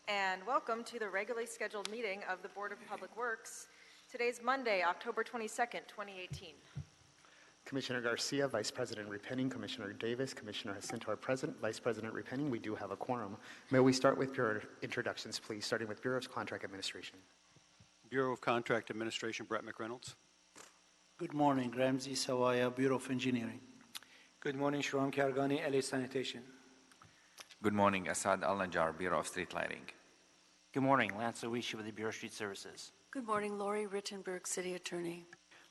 And welcome to the regularly scheduled meeting of the Board of Public Works. Today's Monday, October 22nd, 2018. Commissioner Garcia, Vice President Repenning, Commissioner Davis, Commissioner Jacinto are present. Vice President Repenning, we do have a quorum. May we start with your introductions, please, starting with Bureau of Contract Administration. Bureau of Contract Administration, Brett McReynolds. Good morning, Ramzi Sawaya, Bureau of Engineering. Good morning, Shram Kargani, LA Sanitation. Good morning, Asad Al-Najjar, Bureau of Street Lighting. Good morning, Lance Owishi with the Bureau of Street Services. Good morning, Lori Rittenberg, City Attorney.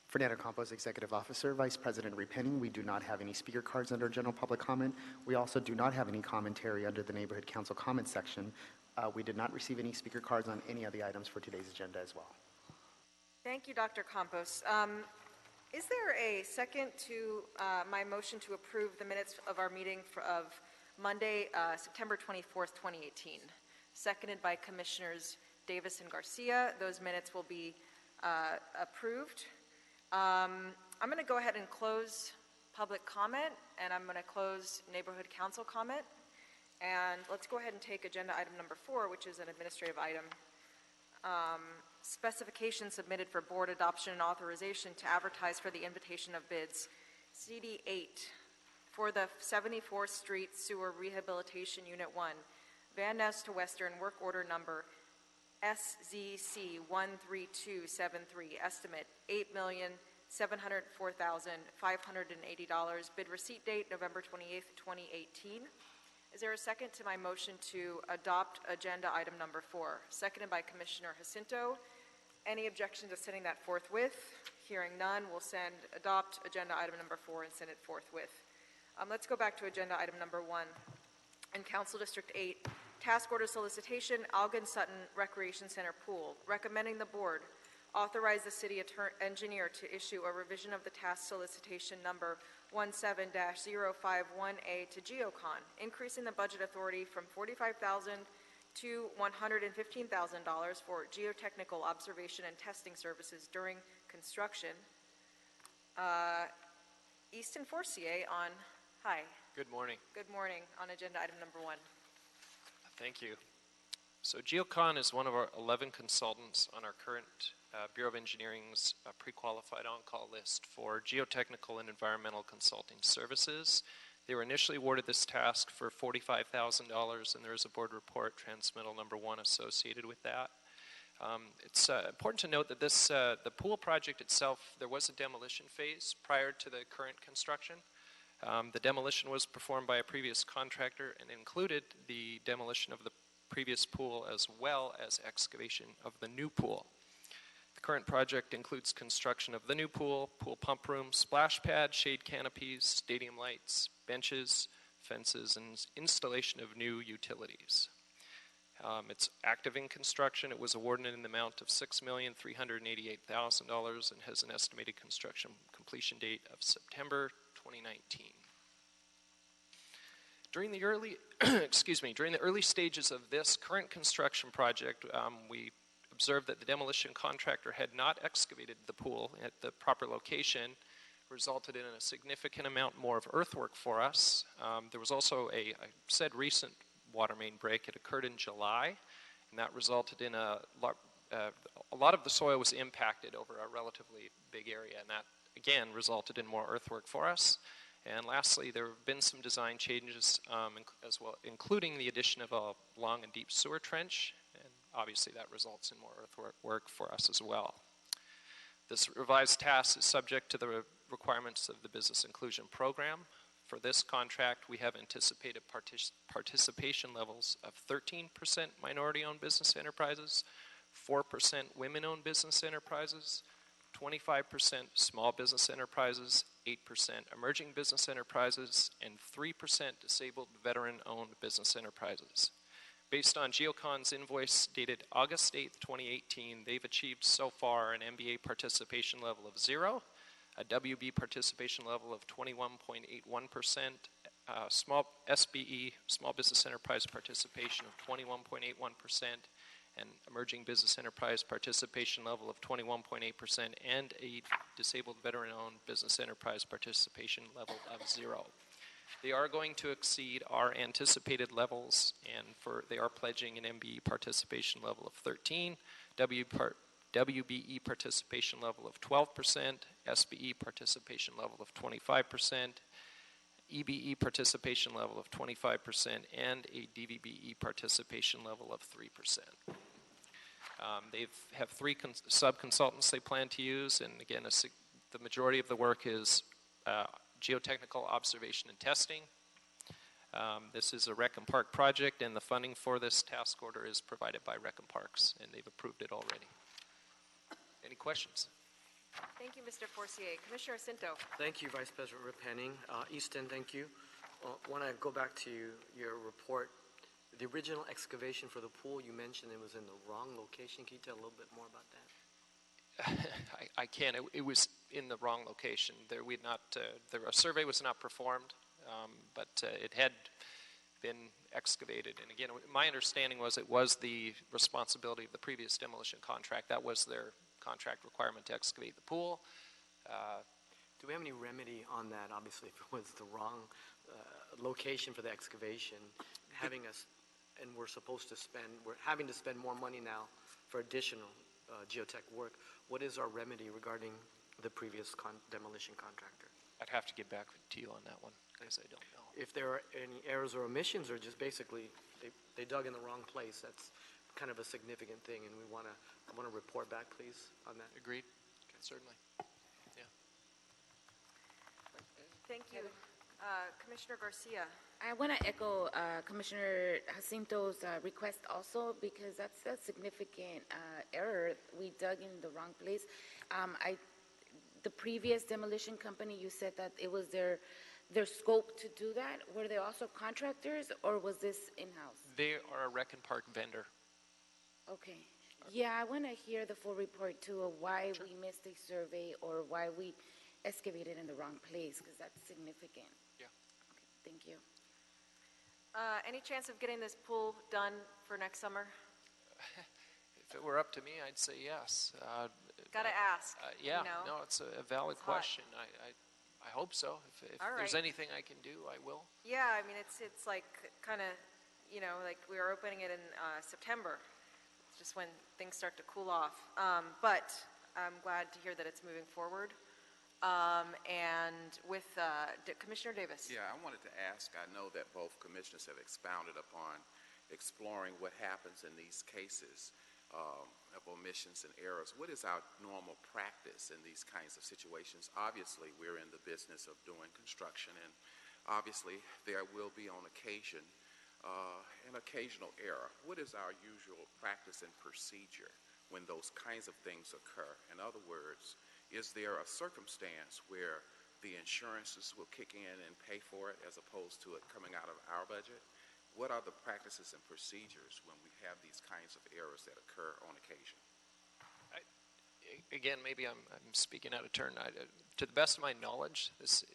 Fernando Campos, Executive Officer, Vice President Repenning. We do not have any speaker cards under general public comment. We also do not have any commentary under the Neighborhood Council comment section. We did not receive any speaker cards on any of the items for today's agenda as well. Thank you, Dr. Campos. Is there a second to my motion to approve the minutes of our meeting of Monday, September 24th, 2018? Seconded by Commissioners Davis and Garcia. Those minutes will be approved. I'm going to go ahead and close public comment, and I'm going to close Neighborhood Council comment. And let's go ahead and take agenda item number 4, which is an administrative item. Specifications submitted for board adoption and authorization to advertise for the invitation of bids. CD8 for the 74th Street Sewer Rehabilitation Unit 1, Van Ness to Western, work order number SZC 13273, estimate $8,704,580, bid receipt date November 28th, 2018. Is there a second to my motion to adopt agenda item number 4? Seconded by Commissioner Jacinto. Any objection to sending that forthwith? Hearing none, we'll adopt agenda item number 4 and send it forthwith. Let's go back to agenda item number 1. In Council District 8, task order solicitation, Algon Sutton Recreation Center Pool. Recommending the board authorize the city engineer to issue a revision of the task solicitation number 17-051A to Geocon, increasing the budget authority from $45,000 to $115,000 for geotechnical observation and testing services during construction. Easton Forcier on, hi. Good morning. Good morning on agenda item number 1. Thank you. So Geocon is one of our 11 consultants on our current Bureau of Engineering's pre-qualified on-call list for geotechnical and environmental consulting services. They were initially awarded this task for $45,000, and there is a board report, transmittal number 1, associated with that. It's important to note that this, the pool project itself, there was a demolition phase prior to the current construction. The demolition was performed by a previous contractor and included the demolition of the previous pool as well as excavation of the new pool. The current project includes construction of the new pool, pool pump room, splash pad, shade canopies, stadium lights, benches, fences, and installation of new utilities. It's active in construction. It was awarded in the amount of $6,388,000 and has an estimated construction completion date of September 2019. During the early, during the early stages of this current construction project, we observed that the demolition contractor had not excavated the pool at the proper location, resulted in a significant amount more of earthwork for us. There was also a recent water main break. It occurred in July, and that resulted in a lot of the soil was impacted over a relatively big area, and that again resulted in more earthwork for us. And lastly, there have been some design changes as well, including the addition of a long and deep sewer trench, and obviously that results in more earthwork for us as well. This revised task is subject to the requirements of the Business Inclusion Program. For this contract, we have anticipated participation levels of 13% minority-owned business enterprises, 4% women-owned business enterprises, 25% small business enterprises, 8% emerging business enterprises, and 3% disabled veteran-owned business enterprises. Based on Geocon's invoice dated August 8th, 2018, they've achieved so far an MBA participation level of 0, a WB participation level of 21.81%, small SBE, small business enterprise participation of 21.81%, and emerging business enterprise participation level of 21.8%, and a disabled veteran-owned business enterprise participation level of 0. They are going to exceed our anticipated levels, and they are pledging an MBE participation level of 13, WBE participation level of 12%, SBE participation level of 25%, EBE participation level of 25%, and a DVBE participation level of 3%. They have three sub-consultants they plan to use, and again, the majority of the work is geotechnical observation and testing. This is a Rec and Park project, and the funding for this task order is provided by Rec and Parks, and they've approved it already. Any questions? Thank you, Mr. Forcier. Commissioner Cinto. Thank you, Vice President Repenning. Easton, thank you. Want to go back to your report. The original excavation for the pool, you mentioned it was in the wrong location. Can you tell a little bit more about that? I can. It was in the wrong location. A survey was not performed, but it had been excavated. And again, my understanding was it was the responsibility of the previous demolition contract. That was their contract requirement to excavate the pool. Do we have any remedy on that? Obviously, if it was the wrong location for the excavation, and we're having to spend more money now for additional geotech work. What is our remedy regarding the previous demolition contractor? I'd have to get back to you on that one, because I don't know. If there are any errors or omissions, or just basically they dug in the wrong place, that's kind of a significant thing, and I want to report back, please, on that. Agreed. Certainly. Yeah. Thank you. Commissioner Garcia. I want to echo Commissioner Jacinto's request also, because that's a significant error. We dug in the wrong place. The previous demolition company, you said that it was their scope to do that. Were they also contractors, or was this in-house? They are a Rec and Park vendor. Okay. Yeah, I want to hear the full report too of why we missed a survey or why we excavated in the wrong place, because that's significant. Yeah. Okay, thank you. Any chance of getting this pool done for next summer? If it were up to me, I'd say yes. Got to ask. Yeah, you know? no, it's a valid question. I hope so. If there's anything I can do, I will. Yeah, I mean, it's like kind of, like we are opening it in September. It's just when things start to cool off. But I'm glad to hear that it's moving forward. And with Commissioner Davis. Yeah, I wanted to ask, I know that both commissioners have expounded upon exploring what happens in these cases of omissions and errors. What is our normal practice in these kinds of situations? Obviously, we're in the business of doing construction, and obviously there will be on occasion an occasional error. What is our usual practice and procedure when those kinds of things occur? In other words, is there a circumstance where the insurances will kick in and pay for it as opposed to it coming out of our budget? What are the practices and procedures when we have these kinds of errors that occur on occasion? Again, maybe I'm speaking out of turn. To the best of my knowledge, this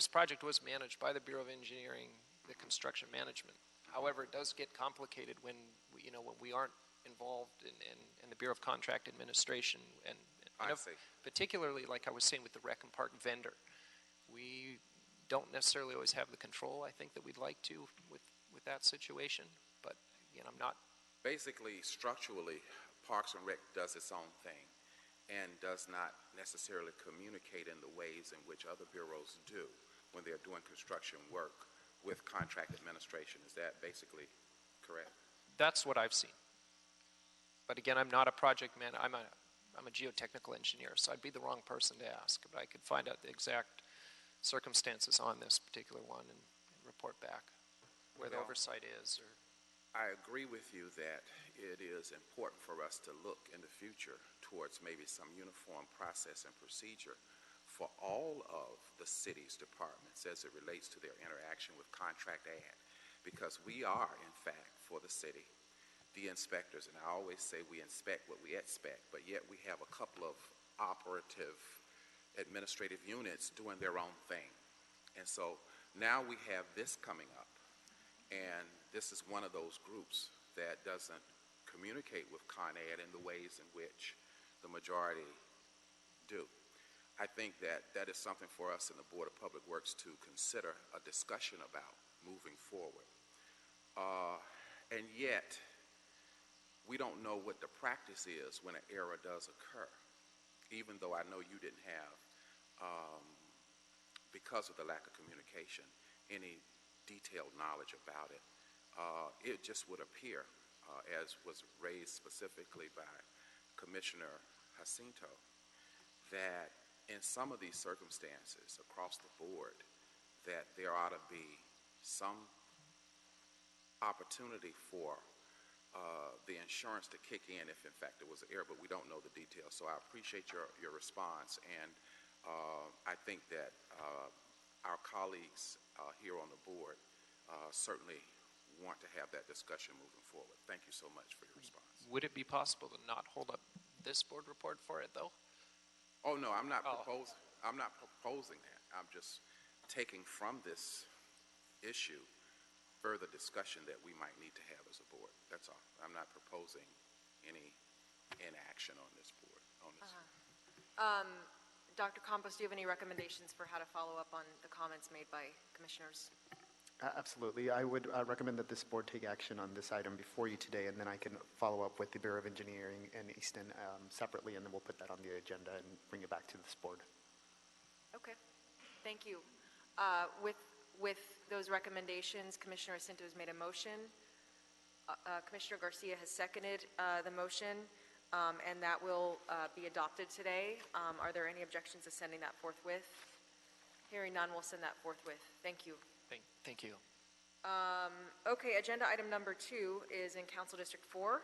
project was managed by the Bureau of Engineering, the construction management. However, it does get complicated when we aren't involved in the Bureau of Contract Administration, and particularly, like I was saying, with the Rec and Park vendor. We don't necessarily always have the control, I think, that we'd like to with that situation, but again, I'm not. Basically, structurally, Parks and Rec does its own thing and does not necessarily communicate in the ways in which other bureaus do when they're doing construction work with contract administration. Is that basically correct? That's what I've seen. But again, I'm not a project man. I'm a geotechnical engineer, so I'd be the wrong person to ask. But I could find out the exact circumstances on this particular one and report back where the oversight is. I agree with you that it is important for us to look in the future towards maybe some uniform process and procedure for all of the city's departments as it relates to their interaction with contract ad, because we are, in fact, for the city, the inspectors, and I always say we inspect what we expect, but yet we have a couple of operative administrative units doing their own thing. And so now we have this coming up, and this is one of those groups that doesn't communicate with Con Ed in the ways in which the majority do. I think that that is something for us in the Board of Public Works to consider a discussion about moving forward. And yet, we don't know what the practice is when an error does occur, even though I know you didn't have, because of the lack of communication, any detailed knowledge about it. It just would appear, as was raised specifically by Commissioner Jacinto, that in some of these circumstances across the board, that there ought to be some opportunity for the insurance to kick in if in fact there was an error, but we don't know the details. So I appreciate your response, and I think that our colleagues here on the board certainly want to have that discussion moving forward. Thank you so much for your response. Would it be possible to not hold up this board report for it, though? Oh, no, I'm not proposing that. I'm just taking from this issue further discussion that we might need to have as a board. That's all. I'm not proposing any inaction on this board. Dr. Campos, do you have any recommendations for how to follow up on the comments made by commissioners? Absolutely. I would recommend that this board take action on this item before you today, and then I can follow up with the Bureau of Engineering and Easton separately, and then we'll put that on the agenda and bring it back to this board. Okay, thank you. With those recommendations, Commissioner Jacinto has made a motion. Commissioner Garcia has seconded the motion, and that will be adopted today. Are there any objections to sending that forthwith? Hearing none, we'll send that forthwith. Thank you. Thank you. Okay, agenda item number 2 is in Council District 4,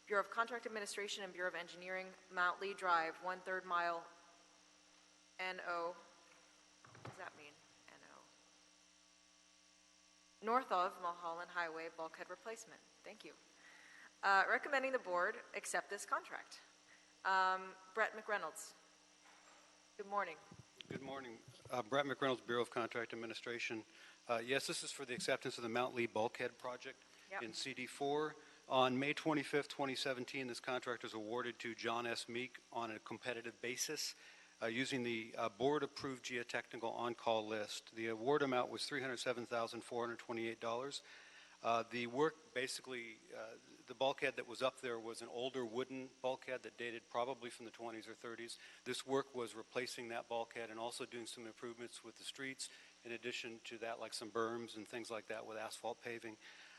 Bureau of Contract Administration and Bureau of Engineering, Mount Lee Drive, 1/3 mile NO. What does that mean, NO? North of Mulholland Highway bulkhead replacement. Thank you. Recommending the board accept this contract. Brett McReynolds. Good morning. Good morning. Brett McReynolds, Bureau of Contract Administration. Yes, this is for the acceptance of the Mount Lee Bulkhead Project in CD4. On May 25th, 2017, this contract was awarded to John S. Meek on a competitive basis using the board-approved geotechnical on-call list. The award amount was $307,428. The work basically, the bulkhead that was up there was an older wooden bulkhead that dated probably from the 20s or 30s. This work was replacing that bulkhead and also doing some improvements with the streets, in addition to that, like some berms and things like that with asphalt paving.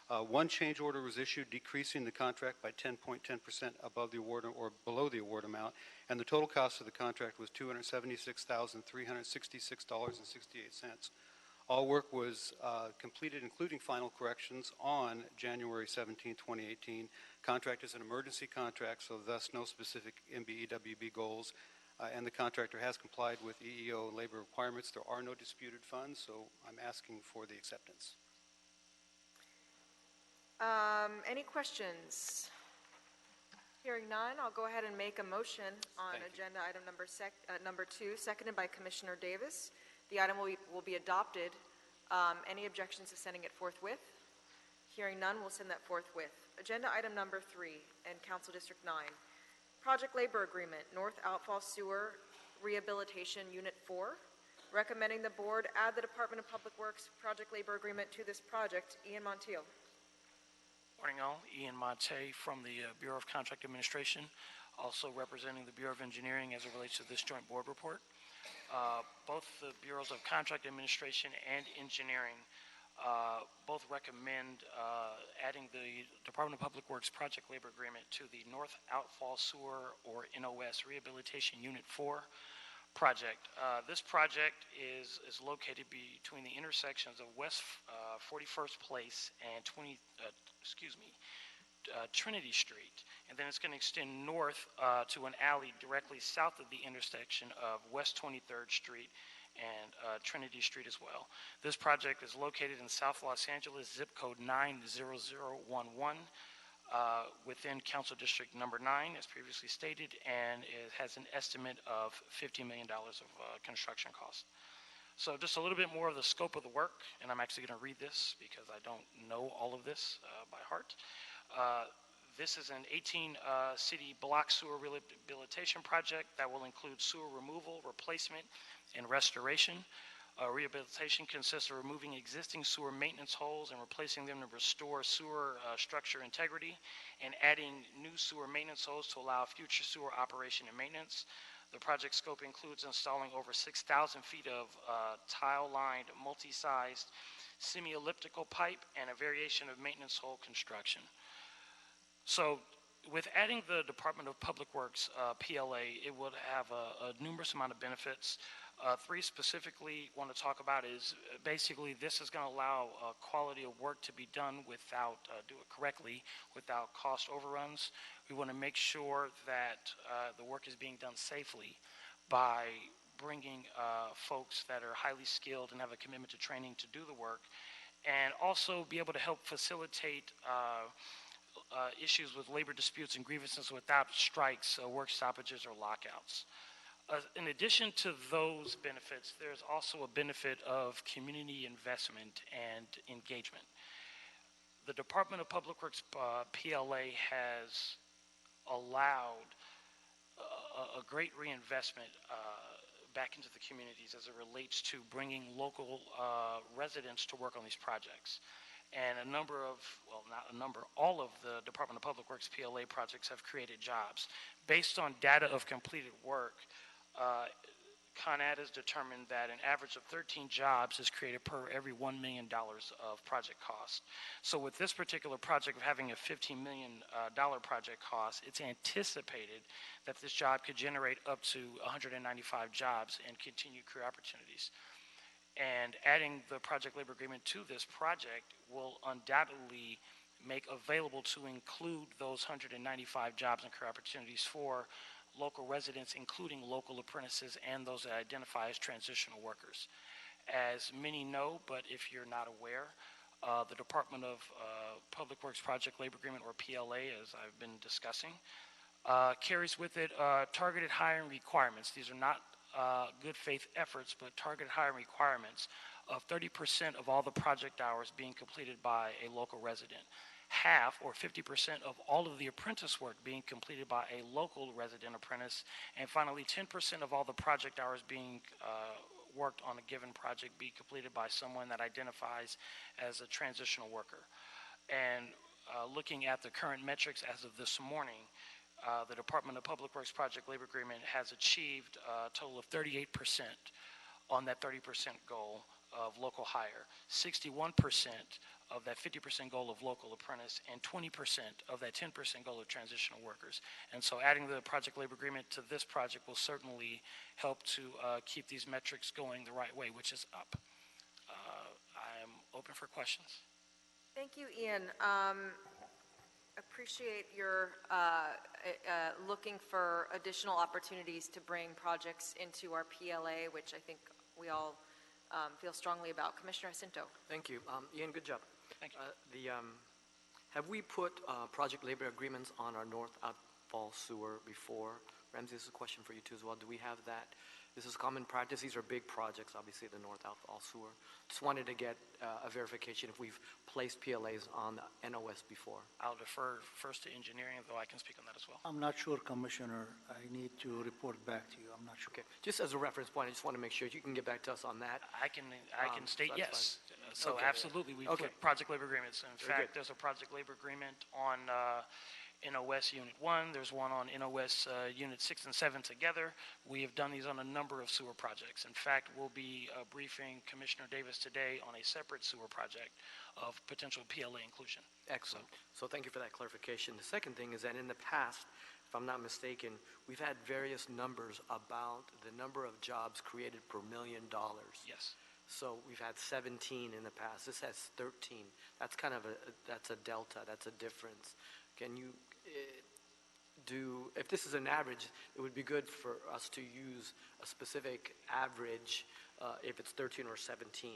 One change order was issued decreasing the contract by 10.10% above the award or below the award amount, and the total cost of the contract was $276,366.68. All work was completed, including final corrections, on January 17, 2018. Contract is an emergency contract, so thus no specific MBEWB goals, and the contractor has complied with EEO and labor requirements. There are no disputed funds, so I'm asking for the acceptance. Any questions? Hearing none, I'll go ahead and make a motion on agenda item number 2, seconded by Commissioner Davis. The item will be adopted. Any objections to sending it forthwith? Hearing none, we'll send that forthwith. Agenda item number 3 in Council District 9, Project Labor Agreement, North Outfall Sewer Rehabilitation Unit 4. Recommending the board add the Department of Public Works Project Labor Agreement to this project. Ian Montiel. Morning all, Ian Monte from the Bureau of Contract Administration, also representing the Bureau of Engineering as it relates to this joint board report. Both the Bureaus of Contract Administration and Engineering both recommend adding the Department of Public Works Project Labor Agreement to the North Outfall Sewer, or NOS, Rehabilitation Unit 4 project. This project is located between the intersections of West 41st Place and Trinity Street, and then it's going to extend north to an alley directly south of the intersection of West 23rd Street and Trinity Street as well. This project is located in South Los Angeles, zip code 90011, within Council District number 9, as previously stated, and it has an estimate of $50 million of construction costs. So just a little bit more of the scope of the work, and I'm actually going to read this because I don't know all of this by heart. This is an 18-city block sewer rehabilitation project that will include sewer removal, replacement, and restoration. Rehabilitation consists of removing existing sewer maintenance holes and replacing them to restore sewer structure integrity, and adding new sewer maintenance holes to allow future sewer operation and maintenance. The project scope includes installing over 6,000 feet of tile-lined, multi-sized, semi-elliptical pipe and a variation of maintenance hole construction. So with adding the Department of Public Works PLA, it would have a numerous amount of benefits. Three specifically want to talk about is basically this is going to allow quality of work to be done without, do it correctly, without cost overruns. We want to make sure that the work is being done safely by bringing folks that are highly skilled and have a commitment to training to do the work, and also be able to help facilitate issues with labor disputes and grievances without strikes, work stoppages, or lockouts. In addition to those benefits, there's also a benefit of community investment and engagement. The Department of Public Works PLA has allowed a great reinvestment back into the communities as it relates to bringing local residents to work on these projects. And a number of, well, not a number, all of the Department of Public Works PLA projects have created jobs. Based on data of completed work, Con Ed has determined that an average of 13 jobs is created per every $1 million of project cost. So with this particular project of having a $15 million project cost, it's anticipated that this job could generate up to 195 jobs and continue career opportunities. And adding the project labor agreement to this project will undoubtedly make available to include those 195 jobs and career opportunities for local residents, including local apprentices and those that identify as transitional workers. As many know, but if you're not aware, the Department of Public Works Project Labor Agreement, or PLA, as I've been discussing, carries with it targeted hiring requirements. These are not good faith efforts, but targeted hiring requirements of 30% of all the project hours being completed by a local resident. Half, or 50%, of all of the apprentice work being completed by a local resident apprentice, and finally 10% of all the project hours being worked on a given project be completed by someone that identifies as a transitional worker. And looking at the current metrics as of this morning, the Department of Public Works Project Labor Agreement has achieved a total of 38% on that 30% goal of local hire, 61% of that 50% goal of local apprentice, and 20% of that 10% goal of transitional workers. And so adding the project labor agreement to this project will certainly help to keep these metrics going the right way, which is up. I'm open for questions. Thank you, Ian. Appreciate your looking for additional opportunities to bring projects into our PLA, which I think we all feel strongly about. Commissioner Jacinto. Thank you. Ian, good job. Thank you. Have we put project labor agreements on our north outfall sewer before? Ramsey, this is a question for you too as well. Do we have that? This is common practice. These are big projects, obviously, the north outfall sewer. Just wanted to get a verification if we've placed PLAs on the NOS before. I'll defer first to engineering, though I can speak on that as well. I'm not sure, Commissioner. I need to report back to you. I'm not sure. Okay. Just as a reference point, I just want to make sure you can get back to us on that. I can state yes. So Okay. absolutely, we put project labor agreements. In fact, there's a project labor agreement on NOS Unit 1. There's one on NOS Unit 6 and 7 together. We have done these on a number of sewer projects. In fact, we'll be briefing Commissioner Davis today on a separate sewer project of potential PLA inclusion. Excellent. So thank you for that clarification. The second thing is that in the past, if I'm not mistaken, we've had various numbers about the number of jobs created per $1 million. Yes. So we've had 17 in the past. This has 13. That's kind of that's a delta. That's a difference. Can you if this is an average, it would be good for us to use a specific average if it's 13 or 17.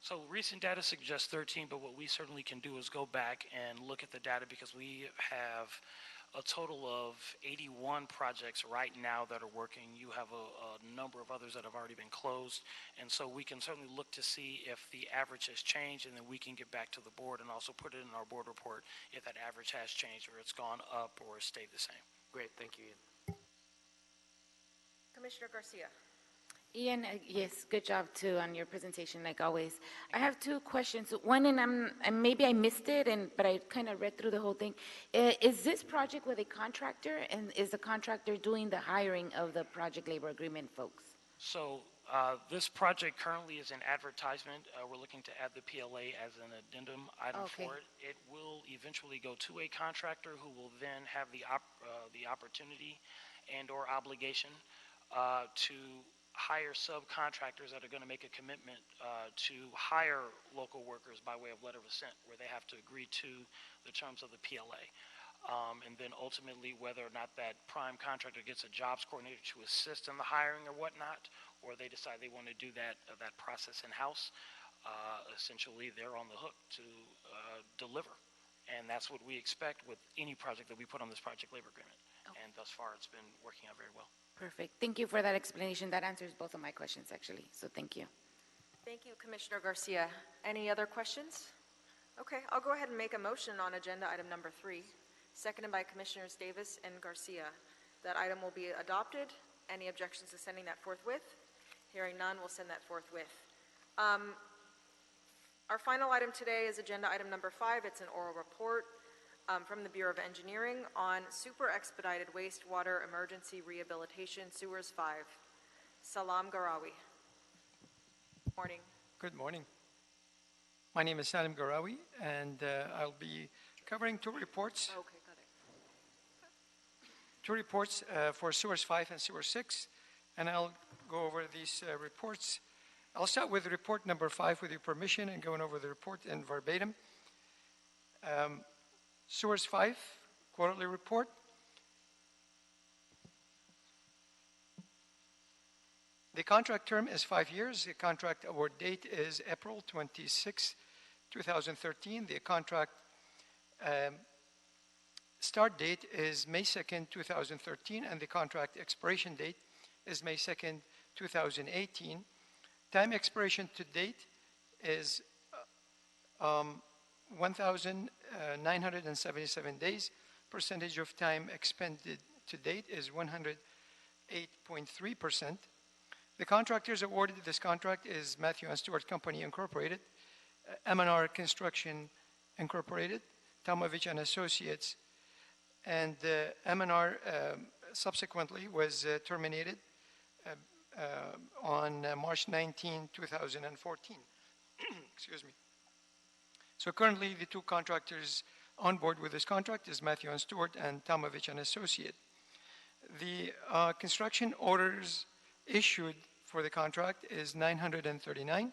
So recent data suggests 13, but what we certainly can do is go back and look at the data, because we have a total of 81 projects right now that are working. You have a number of others that have already been closed, and so we can certainly look to see if the average has changed, and then we can get back to the board and also put it in our board report if that average has changed or it's gone up or stayed the same. Great, thank you, Ian. Commissioner Garcia. Ian, yes, good job too on your presentation, like always. I have two questions. One, and maybe I missed it, but I kind of read through the whole thing. Is this project with a contractor, and is the contractor doing the hiring of the project labor agreement folks? So this project currently is in advertisement. We're looking to add the PLA as an addendum item for it. It will eventually go to a contractor who will then have the opportunity and or obligation to hire subcontractors that are going to make a commitment to hire local workers by way of letter of assent, where they have to agree to the terms of the PLA. And then ultimately, whether or not that prime contractor gets a jobs coordinator to assist in the hiring or whatnot, or they decide they want to do that process in-house, essentially they're on the hook to deliver. And that's what we expect with any project that we put on this project labor agreement. Okay. And thus far, it's been working out very well. Perfect. Thank you for that explanation. That answers both of my questions, actually. So thank you. Thank you, Commissioner Garcia. Any other questions? Okay, I'll go ahead and make a motion on agenda item number 3, seconded by Commissioners Davis and Garcia. That item will be adopted. Any objections to sending that forthwith? Hearing none, we'll send that forthwith. Our final item today is agenda item number 5. It's an oral report from the Bureau of Engineering on super expedited wastewater emergency rehabilitation sewers 5. Salam Garawi. Morning. Good morning. My name is Salim Garawi, and I'll be covering two reports. Okay, got it. Two reports for sewers 5 and sewers 6, and I'll go over these reports. I'll start with report number 5 with your permission and going over the report in verbatim. Sewers 5, quarterly report. The contract term is 5 years. The contract award date is April 26, 2013. The contract start date is May 2nd, 2013, and the contract expiration date is May 2nd, 2018. Time expiration to date is 1,977 days. Percentage of time expended to date is 108.3%. The contractors awarded this contract is Matthew and Stewart Company Incorporated, M&R Construction Incorporated, Tomovich and Associates, and M&R subsequently was terminated on March 19, 2014. Excuse me. So currently, the two contractors on board with this contract is Matthew and Stewart and Tomovich and Associate. The construction orders issued for the contract is 939.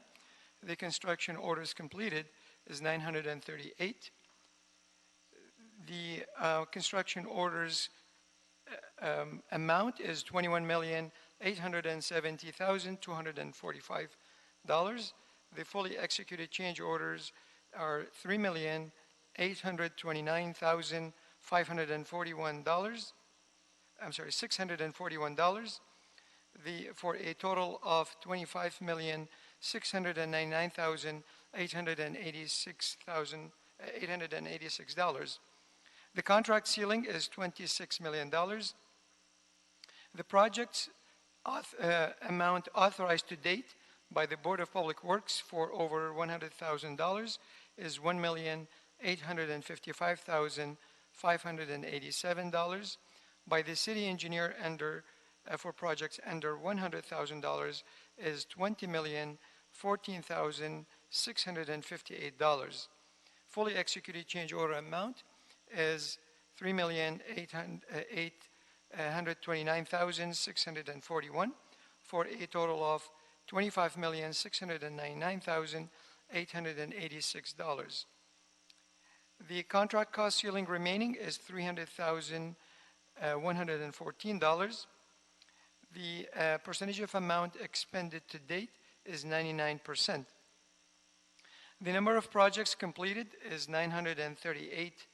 The construction orders completed is 938. The construction orders amount is $21,870,245. The fully executed change orders are $3,829,541. I'm sorry, $641. For a total of $25,699,886. The contract ceiling is $26 million. The project's amount authorized to date by the Board of Public Works for over $100,000 is $1,855,587. By the city engineer for projects under $100,000 is $20,014,658. Fully executed change order amount is $3,829,641 for a total of $25,699,886. The contract cost ceiling remaining is $300,114. The percentage of amount expended to date is 99%. The number of projects completed is 938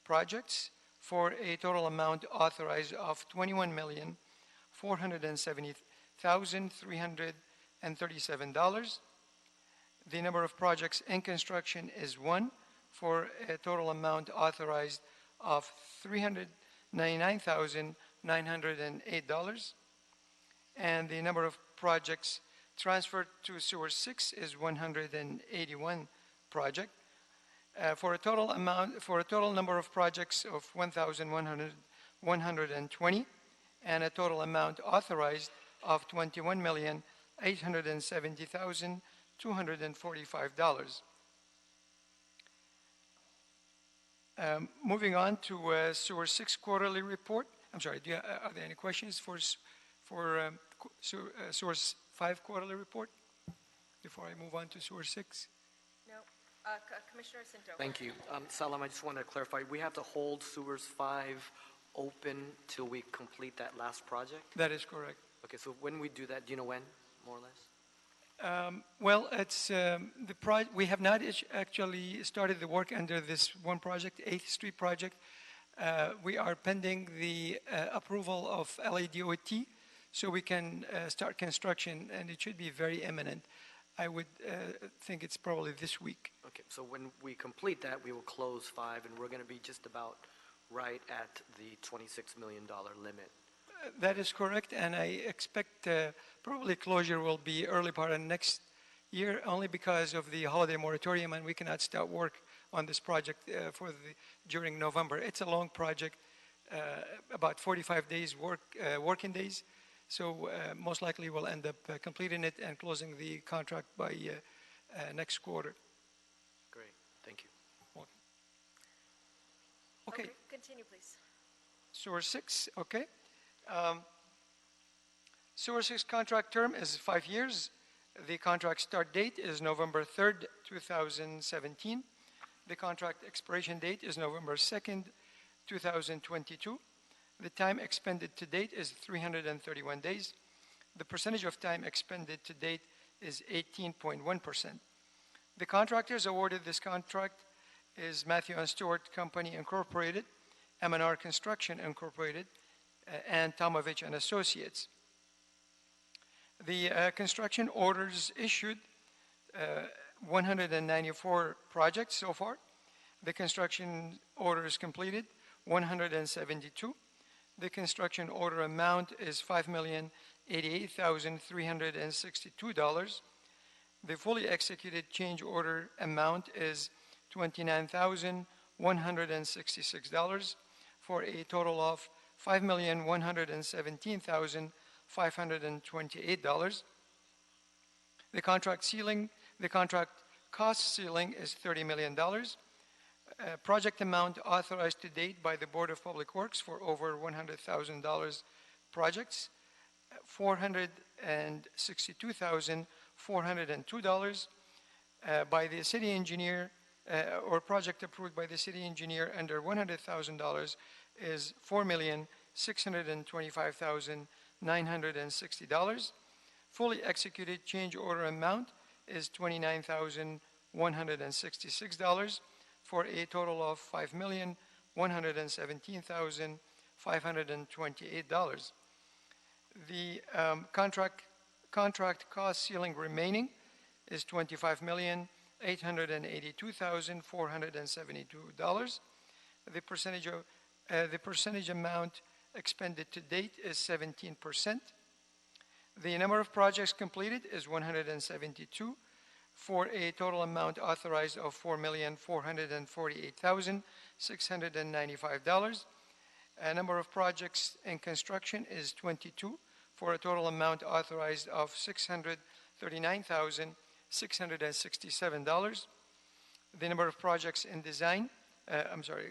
projects for a total amount authorized of $21,470,337. The number of projects in construction is 1 for a total amount authorized of $399,908. And the number of projects transferred to Sewer 6 is 181 project. For a total number of projects of 1,120 and a total amount authorized of $21,870,245. Moving on to Sewer 6 quarterly report. I'm sorry, are there any questions for Sewer 5 quarterly report before I move on to Sewer 6? No. Commissioner Jacinto. Thank you. Salam, I just want to clarify, we have to hold Sewers 5 open till we complete that last project? That is correct. Okay, so when we do that, do you know when, more or less? Well, it's we have not actually started the work under this one project, 8th Street project. We are pending the approval of LADOT, so we can start construction, and it should be very imminent. I would think it's probably this week. Okay, so when we complete that, we will close 5, and we're going to be just about right at the $26 million limit. That is correct, and I expect probably closure will be early part of next year, only because of the holiday moratorium, and we cannot start work on this project during November. It's a long project, about 45 days working days, so most likely we'll end up completing it and closing the contract by next quarter. Great, thank you. Welcome. Okay. Continue, please. Sewer 6, okay. Sewer 6 contract term is 5 years. The contract start date is November 3rd, 2017. The contract expiration date is November 2nd, 2022. The time expended to date is 331 days. The percentage of time expended to date is 18.1%. The contractors awarded this contract is Matthew and Stewart Company Incorporated, M&R Construction Incorporated, and Tomovich and Associates. The construction orders issued 194 projects so far. The construction orders completed 172. The construction order amount is $5,088,362. The fully executed change order amount is $29,166 for a total of $5,117,528. The contract cost ceiling is $30 million. Project amount authorized to date by the Board of Public Works for over $100,000 projects, $462,402 by the city engineer, or project approved by the city engineer under $100,000 is $4,625,960. Fully executed change order amount is $29,166 for a total of $5,117,528. The contract cost ceiling remaining is $25,882,472. The percentage amount expended to date is 17%. The number of projects completed is 172 for a total amount authorized of $4,448,695. A number of projects in construction is 22 for a total amount authorized of $639,667. The number of projects in design,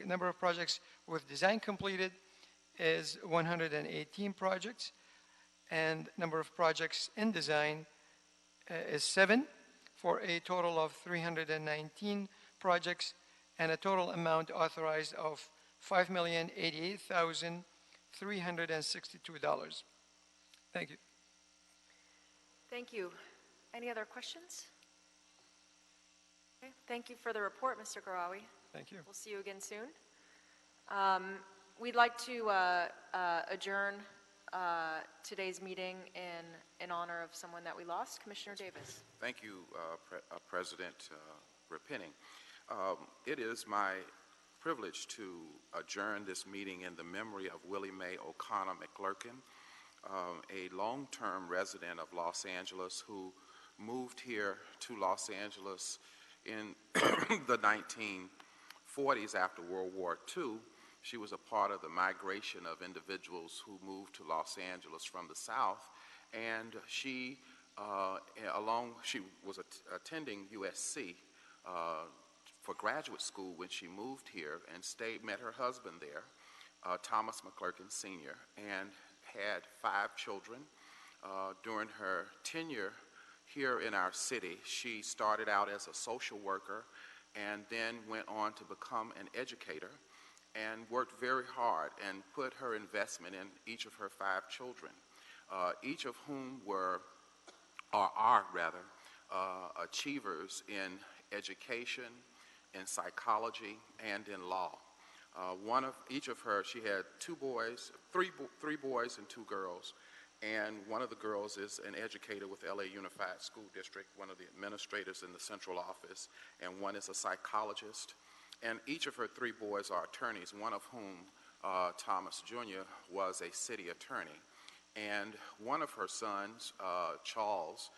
number of projects with design completed is 118 projects, and number of projects in design is 7 for a total of 319 projects and a total amount authorized of $5,088,362. Thank you. Thank you. Any other questions? Okay. Thank you for the report, Mr. Garawi. Thank you. We'll see you again soon. We'd like to adjourn today's meeting in honor of someone that we lost, Commissioner Davis. Thank you, President Repenning. It is my privilege to adjourn this meeting in the memory of Willie Mae O'Connor McClurkin, a long-term resident of Los Angeles who moved here to Los Angeles in the 1940s after World War II. She was a part of the migration of individuals who moved to Los Angeles from the South, and she was attending USC for graduate school when she moved here and met her husband there, Thomas McClurkin Sr., and had 5 children. During her tenure here in our city, she started out as a social worker and then went on to become an educator and worked very hard and put her investment in each of her 5 children, each of whom are achievers in education, in psychology, and in law. She had 2 boys, 3 boys and 2 girls, and one of the girls is an educator with LA Unified School District, one of the administrators in the central office, and one is a psychologist. And each of her 3 boys are attorneys, one of whom, Thomas Jr., was a city attorney. And one of her sons, Charles,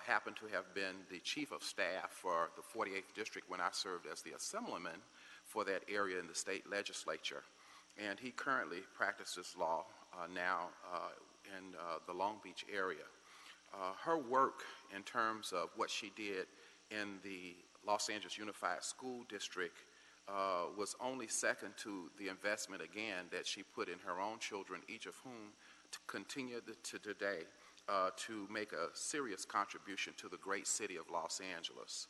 happened to have been the chief of staff for the 48th District when I served as the assemblyman for that area in the state legislature. And he currently practices law now in the Long Beach area. Her work in terms of what she did in the Los Angeles Unified School District was only second to the investment, again, that she put in her own children, each of whom continue to today to make a serious contribution to the great city of Los Angeles.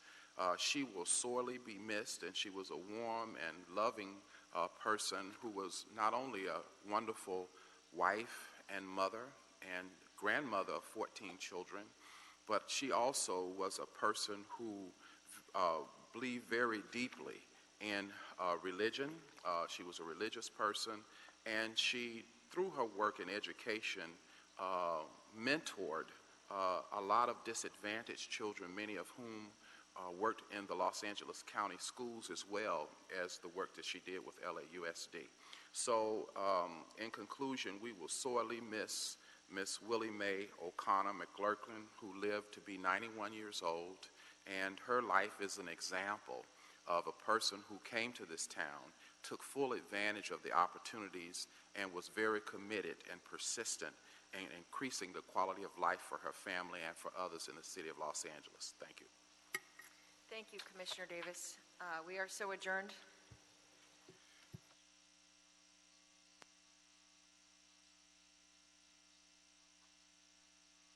She will sorely be missed, and she was a warm and loving person who was not only a wonderful wife and mother and grandmother of 14 children, but she also was a person who believed very deeply in religion. She was a religious person, and she, through her work in education, mentored a lot of disadvantaged children, many of whom worked in the Los Angeles County schools as well as the work that she did with LAUSD. So in conclusion, we will sorely miss Miss Willie Mae O'Connor McClurkin, who lived to be 91 years old, and her life is an example of a person who came to this town, took full advantage of the opportunities, and was very committed and persistent in increasing the quality of life for her family and for others in the city of Los Angeles. Thank you. Thank you, Commissioner Davis. We are so adjourned.